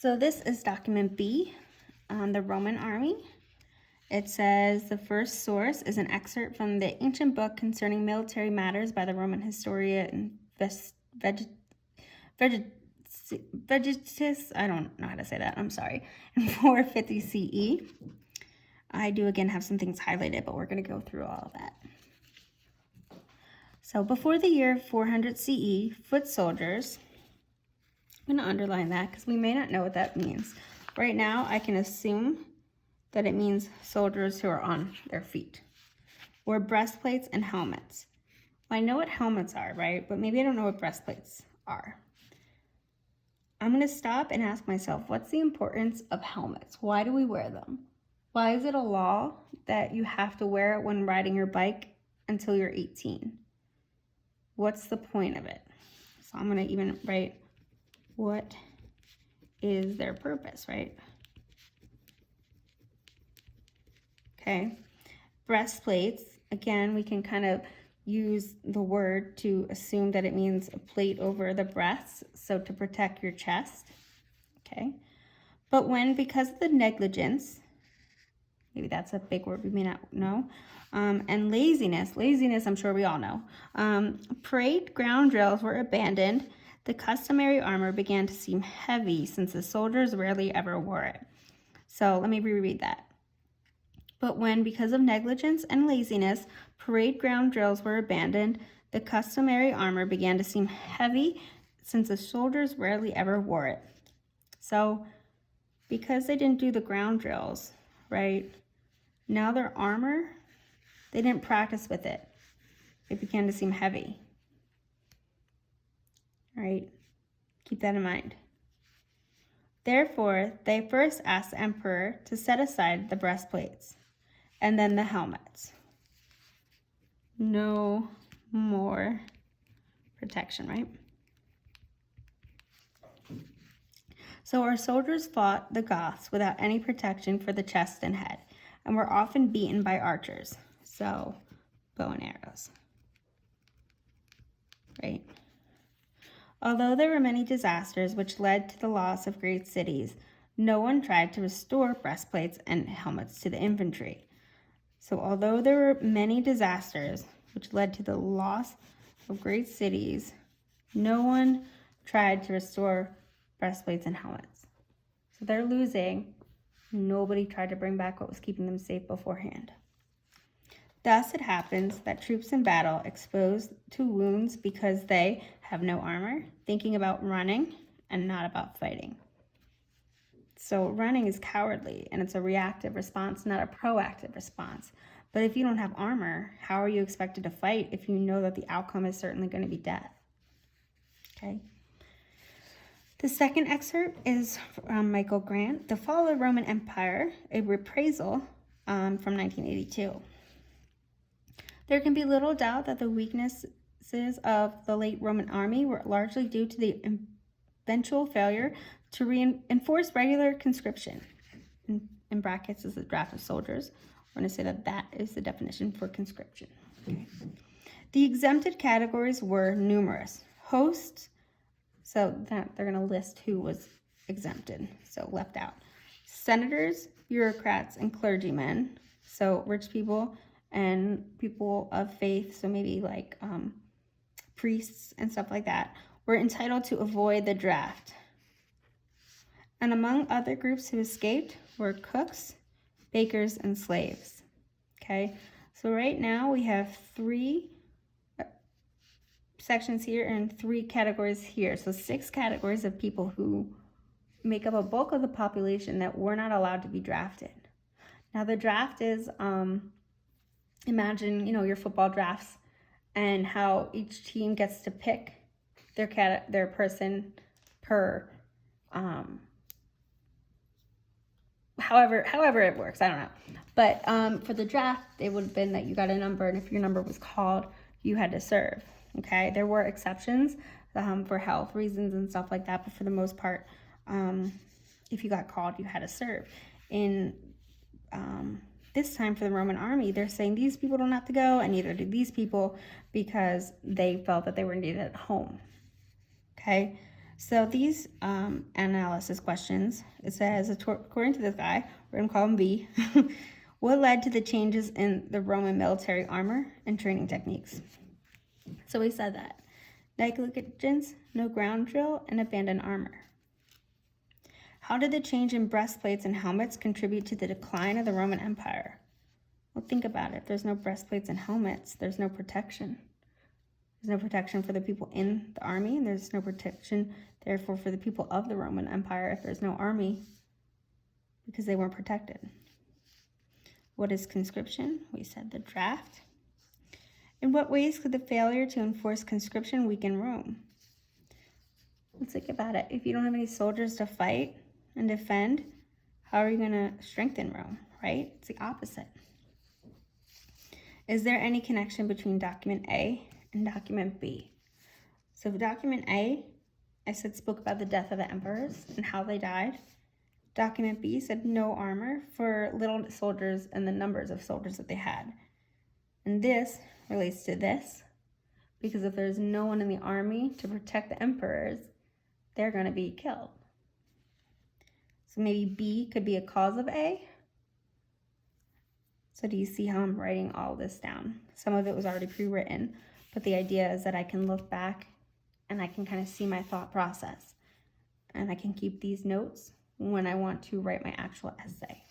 So this is document B on the Roman army. It says the first source is an excerpt from the ancient book concerning military matters by the Roman historian Vegetus, I don't know how to say that, I'm sorry, in 450 CE. I do again have some things highlighted, but we're going to go through all of that. So before the year 400 CE, foot soldiers, I'm going to underline that because we may not know what that means. Right now, I can assume that it means soldiers who are on their feet, wore breastplates and helmets. Well, I know what helmets are, right? But maybe I don't know what breastplates are. I'm going to stop and ask myself, what's the importance of helmets? Why do we wear them? Why is it a law that you have to wear it when riding your bike until you're 18? What's the point of it? So I'm going to even write, what is their purpose, right? Okay. Breastplates, again, we can kind of use the word to assume that it means a plate over the breasts, so to protect your chest, okay? But when, because of the negligence, maybe that's a big word we may not know, and laziness I'm sure we all know, parade ground drills were abandoned, the customary armor began to seem heavy since the soldiers rarely ever wore it. So let me reread that. But when, because of negligence and laziness, parade ground drills were abandoned, the customary armor began to seem heavy since the soldiers rarely ever wore it. So because they didn't do the ground drills, right, now their armor, they didn't practice with it. It began to seem heavy. All right, keep that in mind. Therefore, they first asked the emperor to set aside the breastplates and then the helmets. No more protection, right? So our soldiers fought the Goths without any protection for the chest and head, and were often beaten by archers, so bow and arrows, right? Although there were many disasters which led to the loss of great cities, no one tried to restore breastplates and helmets to the infantry. So although there were many disasters which led to the loss of great cities, no one tried to restore breastplates and helmets. So they're losing. Nobody tried to bring back what was keeping them safe beforehand. Thus it happens that troops in battle, exposed to wounds because they have no armor, thinking about running and not about fighting. So running is cowardly, and it's a reactive response, not a proactive response. But if you don't have armor, how are you expected to fight if you know that the outcome is certainly going to be death? Okay. The second excerpt is from Michael Grant, The Fall of the Roman Empire, a reprisal from 1982. There can be little doubt that the weaknesses of the late Roman army were largely due to the eventual failure to reinforce regular conscription. In brackets is the draft of soldiers. We're going to say that that is the definition for conscription. Okay. The exempted categories were numerous. Hosts, so that they're going to list who was exempted, so left out. Senators, bureaucrats, and clergymen, so rich people and people of faith, so maybe like priests and stuff like that, were entitled to avoid the draft. And among other groups who escaped were cooks, bakers, and slaves. Okay, so right now we have 3 sections here and 3 categories here. So 6 categories of people who make up a bulk of the population that were not allowed to be drafted. Now the draft is, imagine, your football drafts and how each team gets to pick their person per, however it works, I don't know. But for the draft, it would have been that you got a number, and if your number was called, you had to serve. Okay, there were exceptions for health reasons and stuff like that, but for the most part, if you got called, you had to serve. In this time for the Roman army, they're saying these people don't have to go, and neither do these people, because they felt that they were needed at home. Okay, So these analysis questions, it says, according to this guy, we're going to call him B, what led to the changes in the Roman military armor and training techniques? So we said that negligence, no ground drill, and abandoned armor. How did the change in breastplates and helmets contribute to the decline of the Roman Empire? Well, think about it. If there's no breastplates and helmets, there's no protection. There's no protection for the people in the army, and there's no protection, therefore, for the people of the Roman Empire if there's no army, because they weren't protected. What is conscription? We said the draft. In what ways could the failure to enforce conscription weaken Rome? Let's think about it. If you don't have any soldiers to fight and defend, how are you going to strengthen Rome, right? It's the opposite. Is there any connection between document A and document B? So document A, I said, spoke about the death of the emperors and how they died. Document B said no armor for little soldiers and the numbers of soldiers that they had. And this relates to this, because if there's no one in the army to protect the emperors, they're going to be killed. So maybe B could be a cause of A. So do you see how I'm writing all this down? Some of it was already pre-written, but the idea is that I can look back and I can kind of see my thought process. And I can keep these notes when I want to write my actual essay.